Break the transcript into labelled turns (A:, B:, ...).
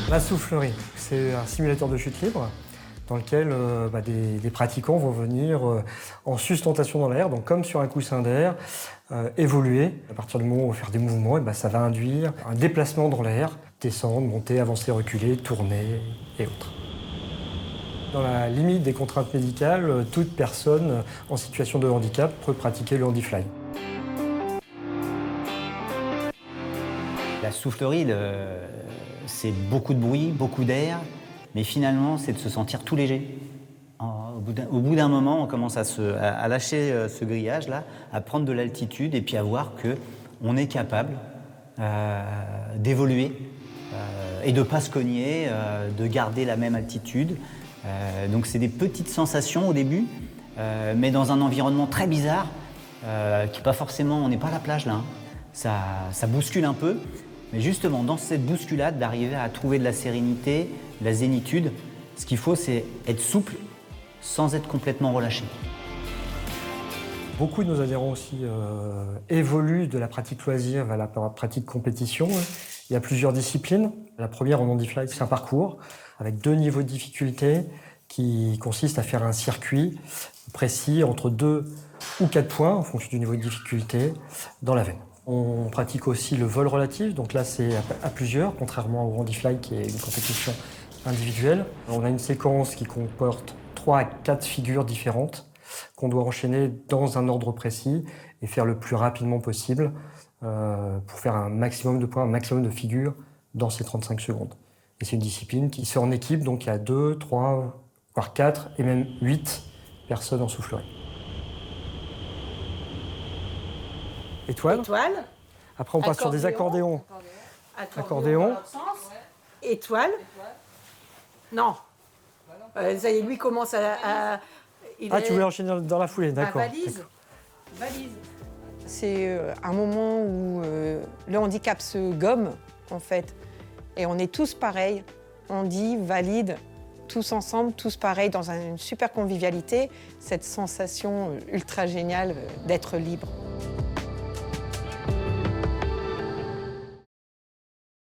A: La soufflerie, c'est un simulateur de chute libre dans lequel des pratiquants vont venir en sustentation dans l'air, donc comme sur un coussin d'air, évoluer. À partir du moment où on va faire des mouvements, ça va induire un déplacement dans l'air, descendre, monter, avancer, reculer, tourner et autres. Dans la limite des contraintes médicales, toute personne en situation de handicap peut pratiquer le handifly.
B: La soufflerie, c'est beaucoup de bruit, beaucoup d'air, mais finalement, c'est de se sentir tout léger. Au bout d'un moment, on commence à lâcher ce grillage-là, à prendre de l'altitude et puis à voir qu'on est capable d'évoluer et de ne pas se cogner, de garder la même altitude. Donc c'est des petites sensations au début, mais dans un environnement très bizarre, qui pas forcément, on n'est pas à la plage là, hein. Ça bouscule un peu, mais justement dans cette bousculade, d'arriver à trouver de la sérénité, de la zénitude, ce qu'il faut c'est être souple sans être complètement relâché.
A: Beaucoup de nos adhérents aussi évoluent de la pratique loisir vers la pratique compétition. Il y a plusieurs disciplines. La première en handifly, c'est un parcours avec 2 niveaux de difficulté qui consiste à faire un circuit précis entre 2 ou 4 points en fonction du niveau de difficulté dans la veine. On pratique aussi le vol relatif, donc là c'est à plusieurs, contrairement au handifly qui est une compétition individuelle. On a une séquence qui comporte 3 à 4 figures différentes qu'on doit enchaîner dans un ordre précis et faire le plus rapidement possible pour faire un maximum de points, un maximum de figures dans ces 35 secondes. Et c'est une discipline qui se fait en équipe, donc il y a 2, 3, voire 4 et même 8 personnes en soufflerie. Étoile.
C: Étoile.
A: Après on passe sur des accordéons.
C: Accordéon. Étoile. Non. Ça y est, lui commence à
A: tu voulais enchaîner dans la foulée, d'accord.
C: Valise.
D: C'est un moment où le handicap se gomme, en fait. Et on est tous pareils. On dit valide, tous ensemble, tous pareils, dans une super convivialité. Cette sensation ultra géniale d'être libre.